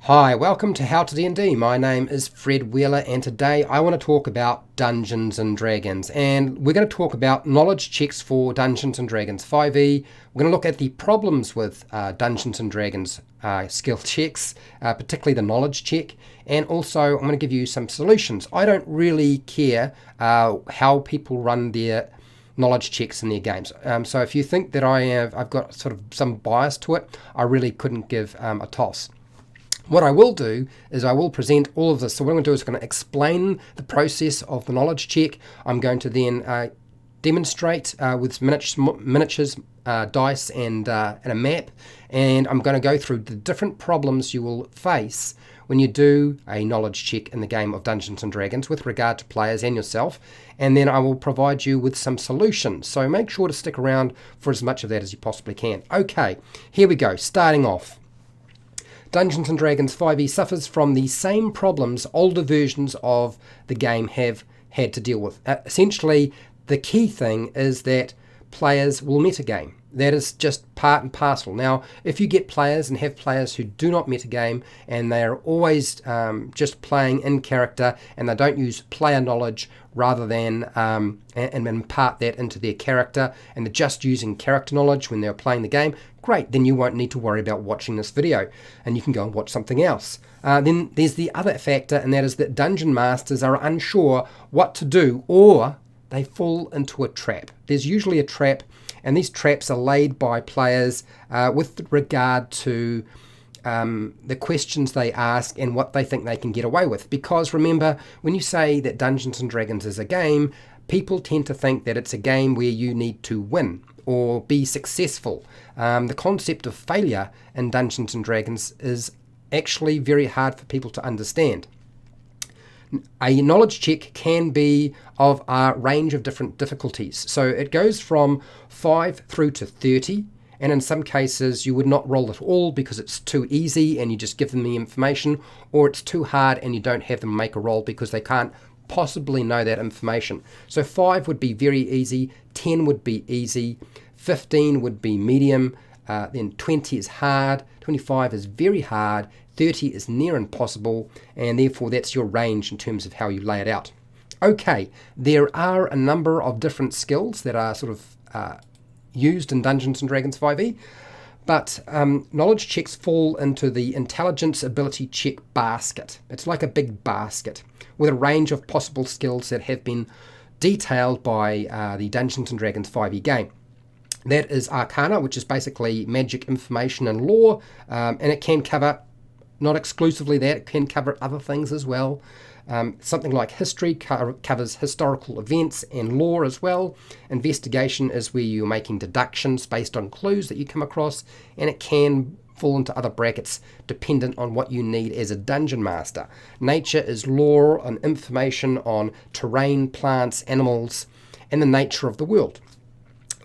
Hi, welcome to HowtoDandD. My name is Fred Wheeler and today I want to talk about Dungeons and Dragons, and we're going to talk about knowledge checks for Dungeons and Dragons 5e. We're going to look at the problems with Dungeons and Dragons skill checks, particularly the knowledge check, and also I'm going to give you some solutions. I don't really care how people run their knowledge checks in their games. So if you think that I've got sort of some bias to it, I really couldn't give a toss. What I will do is I will present all of this. So what I'm going to do is I'm going to explain the process of the knowledge check. I'm going to then demonstrate with miniatures, dice, and a map. And I'm going to go through the different problems you will face when you do a knowledge check in the game of Dungeons and Dragons with regard to players and yourself. And then I will provide you with some solutions. So make sure to stick around for as much of that as you possibly can. Okay, here we go. Starting off. Dungeons & Dragons 5e suffers from the same problems older versions of the game have had to deal with. Essentially, the key thing is that players will metagame. That is just part and parcel. Now, if you get players and have players who do not metagame and they are always just playing in character and they don't use player knowledge rather than and impart that into their character and they're just using character knowledge when they're playing the game, great, then you won't need to worry about watching this video and you can go and watch something else. Then there's the other factor, and that is that dungeon masters are unsure what to do, or they fall into a trap. There's usually a trap, and these traps are laid by players with regard to the questions they ask and what they think they can get away with. Because remember, when you say that Dungeons and Dragons is a game, people tend to think that it's a game where you need to win or be successful. The concept of failure in Dungeons and Dragons is actually very hard for people to understand. A knowledge check can be of a range of different difficulties. So it goes from 5 through to 30, and in some cases you would not roll at all because it's too easy and you just give them the information, or it's too hard and you don't have them make a roll because they can't possibly know that information. So 5 would be very easy, 10 would be easy, 15 would be medium, then 20 is hard, 25 is very hard, 30 is near impossible, and therefore that's your range in terms of how you lay it out. Okay, there are a number of different skills that are sort of used in Dungeons & Dragons 5e, but knowledge checks fall into the intelligence ability check basket. It's like a big basket with a range of possible skills that have been detailed by the Dungeons & Dragons 5e game. That is Arcana, which is basically magic, information, and lore, and it can cover, not exclusively that, it can cover other things as well. Something like history covers historical events and lore as well. Investigation is where you're making deductions based on clues that you come across, and it can fall into other brackets dependent on what you need as a dungeon master. Nature is lore and information on terrain, plants, animals, and the nature of the world.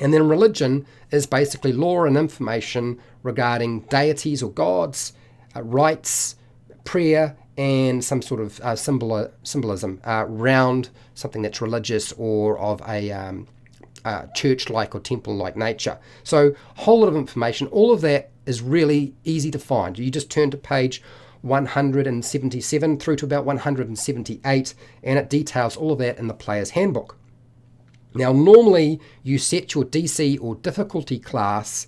And then religion is basically lore and information regarding deities or gods, rites, prayer, and some sort of symbolism around something that's religious or of a church-like or temple-like nature. So a whole lot of information. All of that is really easy to find. You just turn to page 177 through to about 178, and it details all of that in the player's handbook. Now, normally you set your DC or difficulty class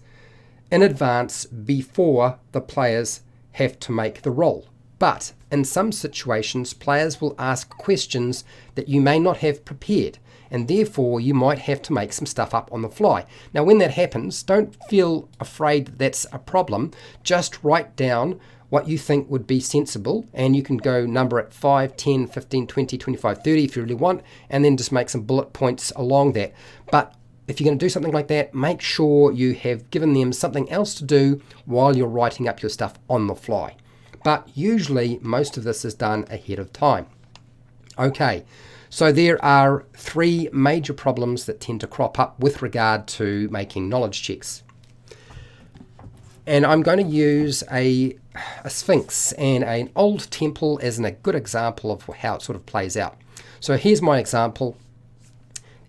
in advance before the players have to make the roll. But in some situations, players will ask questions that you may not have prepared, and therefore you might have to make some stuff up on the fly. Now, when that happens, don't feel afraid that that's a problem. Just write down what you think would be sensible, and you can go number it 5, 10, 15, 20, 25, 30 if you really want, and then just make some bullet points along that. But if you're going to do something like that, make sure you have given them something else to do while you're writing up your stuff on the fly. But usually most of this is done ahead of time. Okay, so there are 3 major problems that tend to crop up with regard to making knowledge checks. And I'm going to use a sphinx and an old temple as a good example of how it sort of plays out. So here's my example.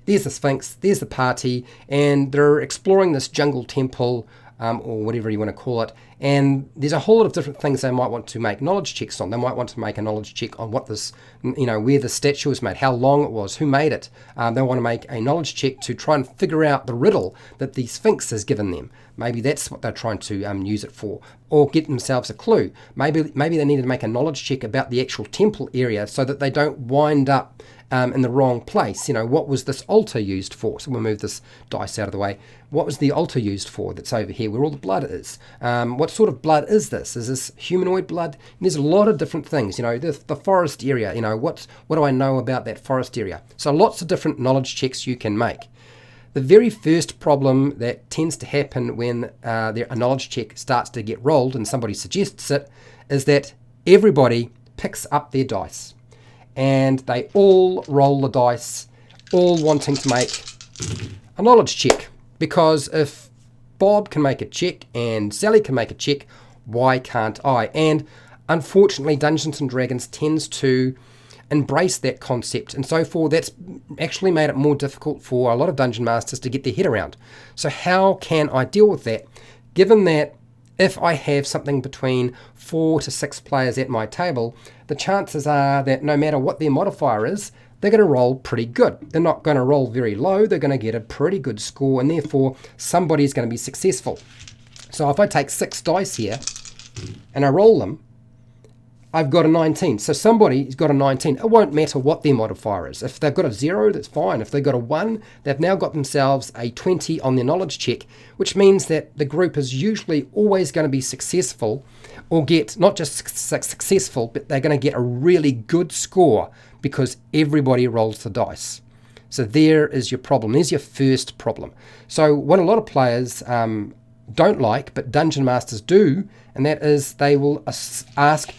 There's the sphinx, there's the party, and they're exploring this jungle temple or whatever you want to call it. And there's a whole lot of different things they might want to make knowledge checks on. They might want to make a knowledge check on what this, where the statue was made, how long it was, who made it. They want to make a knowledge check to try and figure out the riddle that the Sphinx has given them. Maybe that's what they're trying to use it for, or get themselves a clue. Maybe they need to make a knowledge check about the actual temple area so that they don't wind up in the wrong place. What was this altar used for? So we'll move this dice out of the way. What was the altar used for that's over here where all the blood is? What sort of blood is this? Is this humanoid blood? And there's a lot of different things. The forest area, what do I know about that forest area? So lots of different knowledge checks you can make. The very first problem that tends to happen when a knowledge check starts to get rolled and somebody suggests it is that everybody picks up their dice. And they all roll the dice, all wanting to make a knowledge check. Because if Bob can make a check and Sally can make a check, why can't I? And unfortunately, Dungeons & Dragons tends to embrace that concept. And so forth, that's actually made it more difficult for a lot of Dungeon Masters to get their head around. So how can I deal with that? Given that if I have something between 4 to 6 players at my table, the chances are that no matter what their modifier is, they're going to roll pretty good. They're not going to roll very low. They're going to get a pretty good score, and therefore somebody's going to be successful. So if I take 6 dice here and I roll them, I've got a 19. So somebody's got a 19. It won't matter what their modifier is. If they've got a 0, that's fine. If they've got a 1, they've now got themselves a 20 on their knowledge check, which means that the group is usually always going to be successful, or get not just successful, but they're going to get a really good score because everybody rolls the dice. So there is your problem. There's your first problem. So what a lot of players don't like, but Dungeon Masters do, and that is they will ask,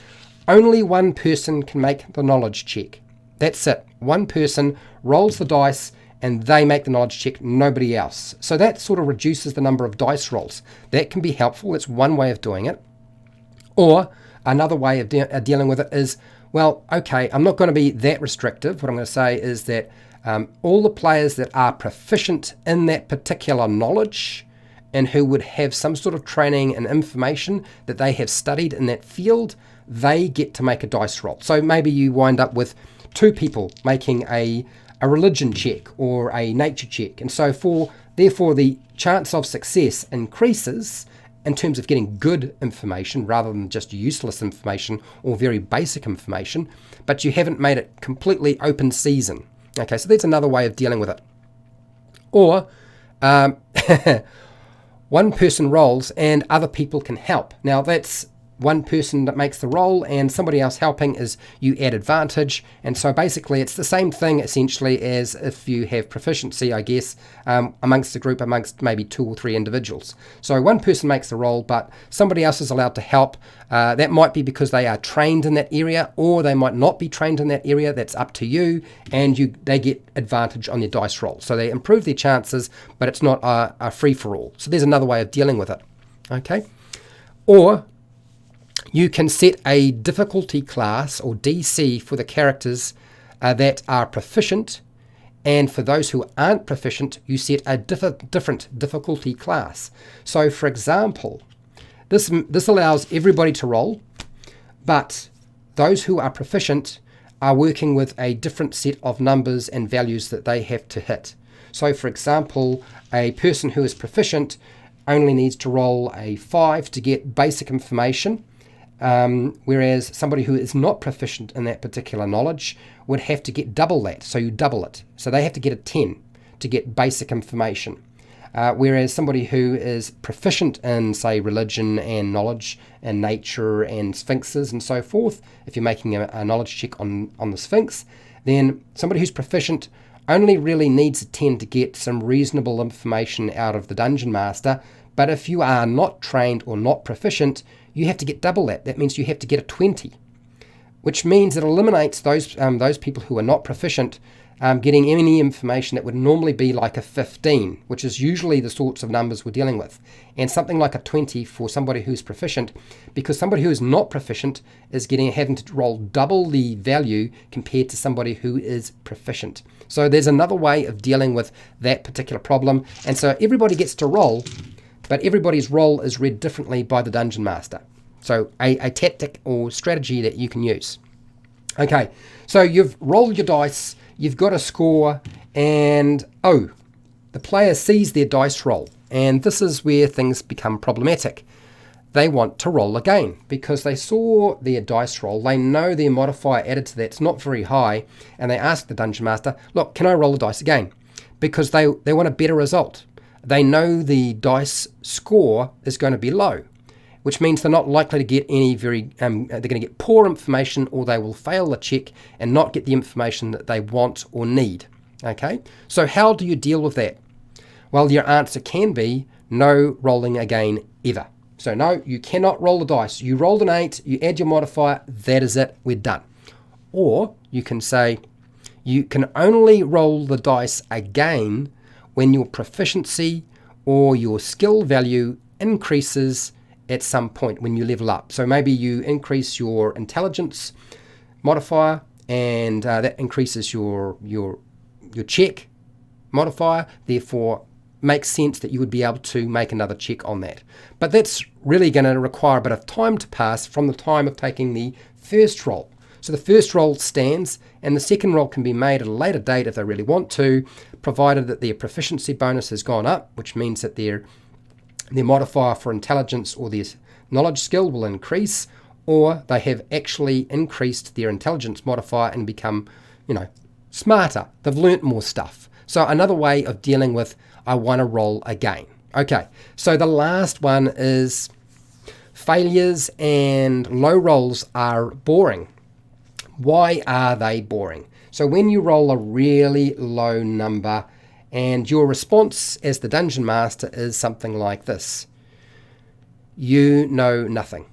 only one person can make the knowledge check. That's it. One person rolls the dice and they make the knowledge check, nobody else. So that sort of reduces the number of dice rolls. That can be helpful. That's one way of doing it. Or another way of dealing with it is, well, okay, I'm not going to be that restrictive. What I'm going to say is that all the players that are proficient in that particular knowledge and who would have some sort of training and information that they have studied in that field, they get to make a dice roll. So maybe you wind up with 2 people making a religion check or a nature check. And so therefore the chance of success increases in terms of getting good information rather than just useless information or very basic information, but you haven't made it completely open season. Okay, so that's another way of dealing with it. Or one person rolls and other people can help. Now that's one person that makes the roll and somebody else helping is you add advantage. And so basically it's the same thing essentially as if you have proficiency, I guess, amongst a group, amongst maybe 2 or 3 individuals. So one person makes the roll, but somebody else is allowed to help. That might be because they are trained in that area, or they might not be trained in that area. That's up to you, and they get advantage on their dice roll. So they improve their chances, but it's not a free-for-all. So there's another way of dealing with it. Okay? Or you can set a difficulty class or DC for the characters that are proficient, and for those who aren't proficient, you set a different difficulty class. So for example, this allows everybody to roll, but those who are proficient are working with a different set of numbers and values that they have to hit. So for example, a person who is proficient only needs to roll a 5 to get basic information, whereas somebody who is not proficient in that particular knowledge would have to get double that, so you double it. So they have to get a 10 to get basic information. Whereas somebody who is proficient in, say, religion and knowledge and nature and sphinxes and so forth, if you're making a knowledge check on the Sphinx, then somebody who's proficient only really needs a 10 to get some reasonable information out of the Dungeon Master. But if you are not trained or not proficient, you have to get double that. That means you have to get a 20, which means it eliminates those people who are not proficient getting any information that would normally be like a 15, which is usually the sorts of numbers we're dealing with, and something like a 20 for somebody who's proficient, because somebody who is not proficient is having to roll double the value compared to somebody who is proficient. So there's another way of dealing with that particular problem, and so everybody gets to roll, but everybody's role is read differently by the Dungeon Master. So a tactic or strategy that you can use. Okay, so you've rolled your dice, you've got a score, and the player sees their dice roll, and this is where things become problematic. They want to roll again because they saw their dice roll, they know their modifier added to that's not very high, and they ask the Dungeon Master, look, can I roll the dice again? Because they want a better result. They know the dice score is going to be low, which means they're not likely to get any they're going to get poor information, or they will fail the check and not get the information that they want or need. Okay, so how do you deal with that? Well, your answer can be no rolling again ever. So no, you cannot roll the dice. You rolled an 8, you add your modifier, that is it, we're done. Or you can say you can only roll the dice again when your proficiency or your skill value increases at some point when you level up. So maybe you increase your intelligence modifier, and that increases your check modifier, therefore makes sense that you would be able to make another check on that. But that's really going to require a bit of time to pass from the time of taking the first roll. So the first roll stands, and the second roll can be made at a later date if they really want to, provided that their proficiency bonus has gone up, which means that their modifier for intelligence or their knowledge skill will increase, or they have actually increased their intelligence modifier and become, smarter. They've learnt more stuff. So another way of dealing with I want to roll again. Okay, so the last one is failures and low rolls are boring. Why are they boring? So when you roll a really low number and your response as the Dungeon Master is something like this: you know nothing.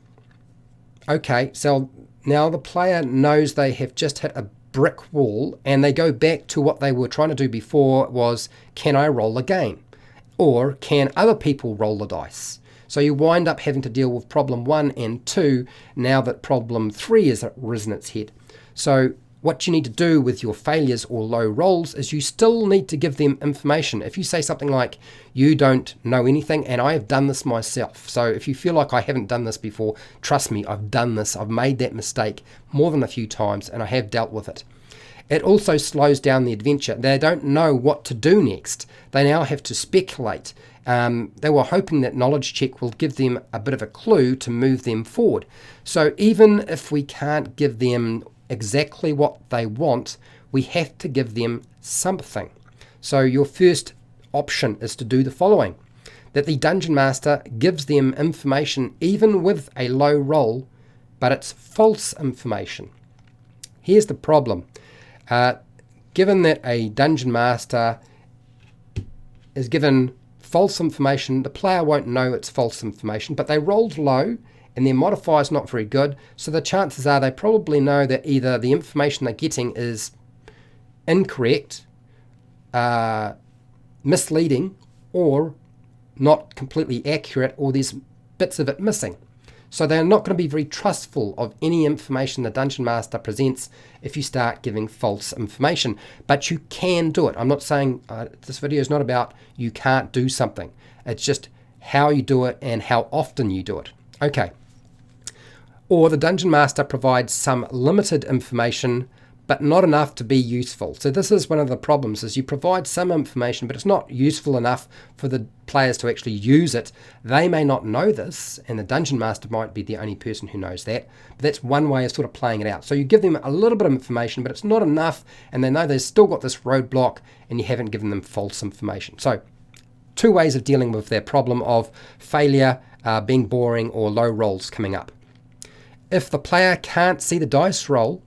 Okay, so now the player knows they have just hit a brick wall, and they go back to what they were trying to do before was, can I roll again? Or can other people roll the dice? So you wind up having to deal with problem 1 and 2 now that problem 3 has risen its head. So what you need to do with your failures or low rolls is you still need to give them information. If you say something like, you don't know anything, and I have done this myself. So if you feel like I haven't done this before, trust me, I've done this. I've made that mistake more than a few times, and I have dealt with it. It also slows down the adventure. They don't know what to do next. They now have to speculate. They were hoping that knowledge check will give them a bit of a clue to move them forward. So even if we can't give them exactly what they want, we have to give them something. So your first option is to do the following: that the Dungeon Master gives them information even with a low roll, but it's false information. Here's the problem. Given that a Dungeon Master is given false information, the player won't know it's false information, but they rolled low and their modifier is not very good, so the chances are they probably know that either the information they're getting is incorrect, misleading, or not completely accurate, or there's bits of it missing. So they're not going to be very trustful of any information the Dungeon Master presents if you start giving false information. But you can do it. I'm not saying this video is not about you can't do something. It's just how you do it and how often you do it. Okay. Or the Dungeon Master provides some limited information, but not enough to be useful. So this is one of the problems, is you provide some information, but it's not useful enough for the players to actually use it. They may not know this, and the Dungeon Master might be the only person who knows that. But that's one way of sort of playing it out. So you give them a little bit of information, but it's not enough, and they know they've still got this roadblock, and you haven't given them false information. So 2 ways of dealing with their problem of failure being boring or low rolls coming up. If the player can't see the dice roll,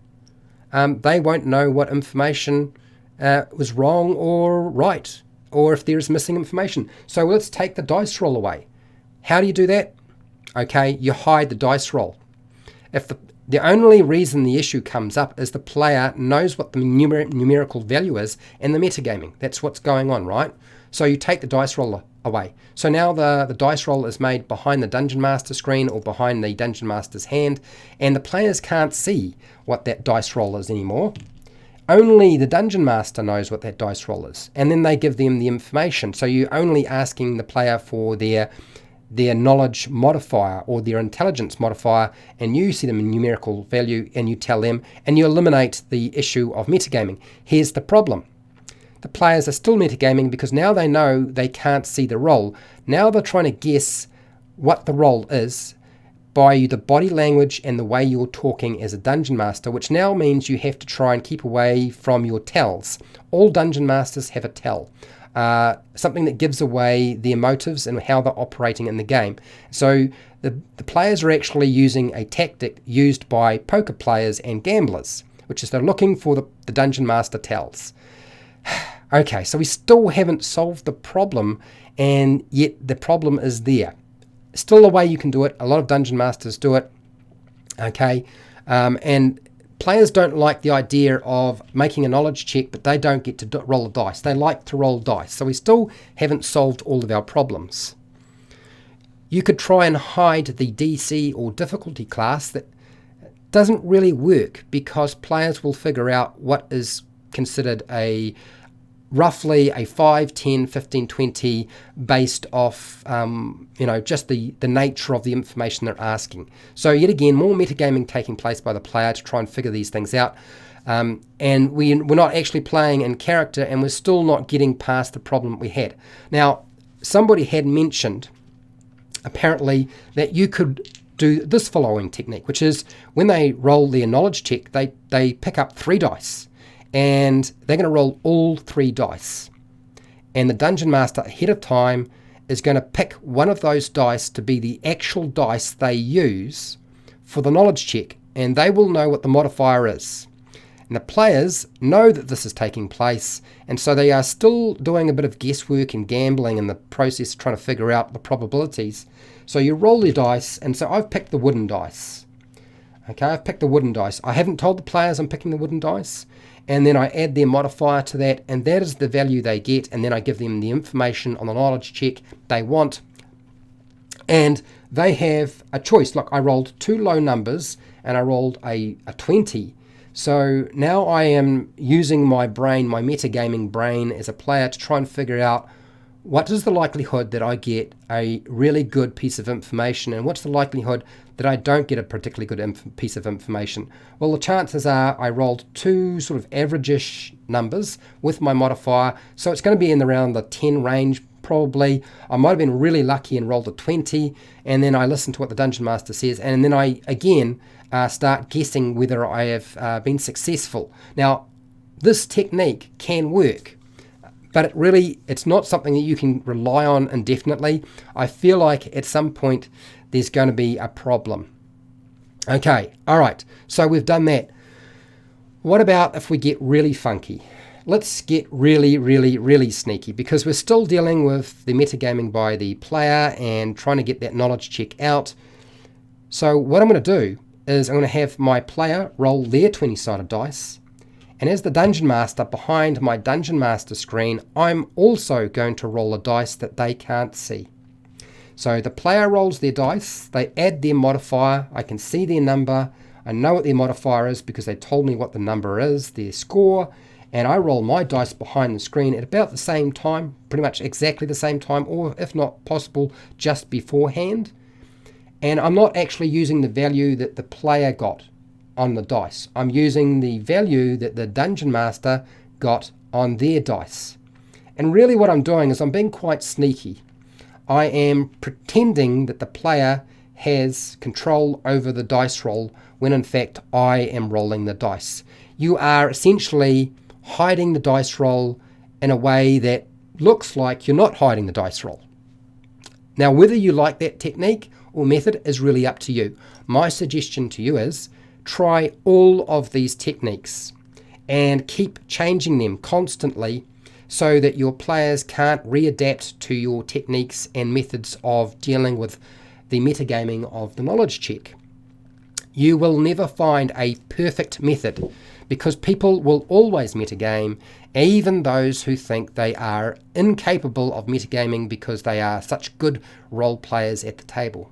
they won't know what information was wrong or right, or if there is missing information. So let's take the dice roll away. How do you do that? Okay, you hide the dice roll. If the only reason the issue comes up is the player knows what the numerical value is in the metagaming. That's what's going on, right? So you take the dice roll away. So now the dice roll is made behind the Dungeon Master screen or behind the Dungeon Master's hand, and the players can't see what that dice roll is anymore. only the Dungeon Master knows what that dice roll is, and then they give them the information. So you're only asking the player for their knowledge modifier or their intelligence modifier, and you see them in numerical value and you tell them, and you eliminate the issue of metagaming. Here's the problem. The players are still metagaming because now they know they can't see the roll. Now they're trying to guess what the roll is by the body language and the way you're talking as a Dungeon Master, which now means you have to try and keep away from your tells. All Dungeon Masters have a tell. Something that gives away their motives and how they're operating in the game. So the players are actually using a tactic used by poker players and gamblers, which is they're looking for the Dungeon Master tells. Okay, so we still haven't solved the problem, and yet the problem is there. Still a way you can do it. A lot of Dungeon Masters do it. Okay, and players don't like the idea of making a knowledge check, but they don't get to roll a dice. They like to roll dice. So we still haven't solved all of our problems. You could try and hide the DC or difficulty class. That doesn't really work because players will figure out what is considered roughly a 5, 10, 15, 20 based off, just the nature of the information they're asking. So yet again, more metagaming taking place by the player to try and figure these things out. And we're not actually playing in character, and we're still not getting past the problem we had. Now, somebody had mentioned, apparently, that you could do this following technique, which is when they roll their knowledge check, they pick up 3 dice. And they're going to roll all 3 dice. And the Dungeon Master ahead of time is going to pick one of those dice to be the actual dice they use for the knowledge check. And they will know what the modifier is. And the players know that this is taking place. And so they are still doing a bit of guesswork and gambling in the process of trying to figure out the probabilities. So you roll your dice. And so I've picked the wooden dice. Okay, I've picked the wooden dice. I haven't told the players I'm picking the wooden dice. And then I add their modifier to that, and that is the value they get, and then I give them the information on the knowledge check they want. And they have a choice. Look, I rolled 2 low numbers, and I rolled a 20. So now I am using my brain, my metagaming brain as a player to try and figure out what is the likelihood that I get a really good piece of information, and what's the likelihood that I don't get a particularly good piece of information. Well, the chances are I rolled 2 sort of average-ish numbers with my modifier, so it's going to be in around the 10 range probably. I might have been really lucky and rolled a 20, and then I listen to what the Dungeon Master says, and then I again start guessing whether I have been successful. Now, this technique can work, but it's not something that you can rely on indefinitely. I feel like at some point there's going to be a problem. Okay, all right, so we've done that. What about if we get really funky? Let's get really, really, really sneaky, because we're still dealing with the metagaming by the player and trying to get that knowledge check out. So what I'm going to do is I'm going to have my player roll their 20-sided dice. And as the Dungeon Master behind my Dungeon Master screen, I'm also going to roll a dice that they can't see. So the player rolls their dice, they add their modifier, I can see their number, I know what their modifier is because they told me what the number is, their score, and I roll my dice behind the screen at about the same time, pretty much exactly the same time, or if not possible, just beforehand. And I'm not actually using the value that the player got on the dice. I'm using the value that the Dungeon Master got on their dice. And really what I'm doing is I'm being quite sneaky. I am pretending that the player has control over the dice roll when in fact I am rolling the dice. You are essentially hiding the dice roll in a way that looks like you're not hiding the dice roll. Now, whether you like that technique or method is really up to you. My suggestion to you is try all of these techniques and keep changing them constantly so that your players can't readapt to your techniques and methods of dealing with the metagaming of the knowledge check. You will never find a perfect method because people will always metagame, even those who think they are incapable of metagaming because they are such good role players at the table.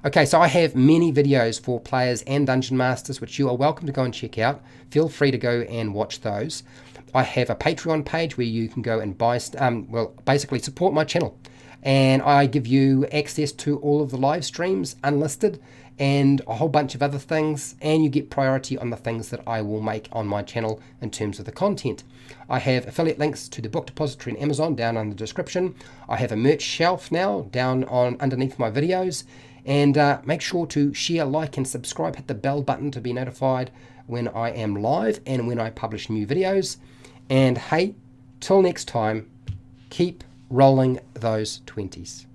Okay, so I have many videos for players and dungeon masters, which you are welcome to go and check out. Feel free to go and watch those. I have a Patreon page where you can go and buy, well, basically support my channel. And I give you access to all of the live streams unlisted and a whole bunch of other things, and you get priority on the things that I will make on my channel in terms of the content. I have affiliate links to the book depository and Amazon down in the description. I have a merch shelf now down on underneath my videos, and make sure to share, like, and subscribe. Hit the bell button to be notified when I am live and when I publish new videos. And hey, till next time, keep rolling those 20s.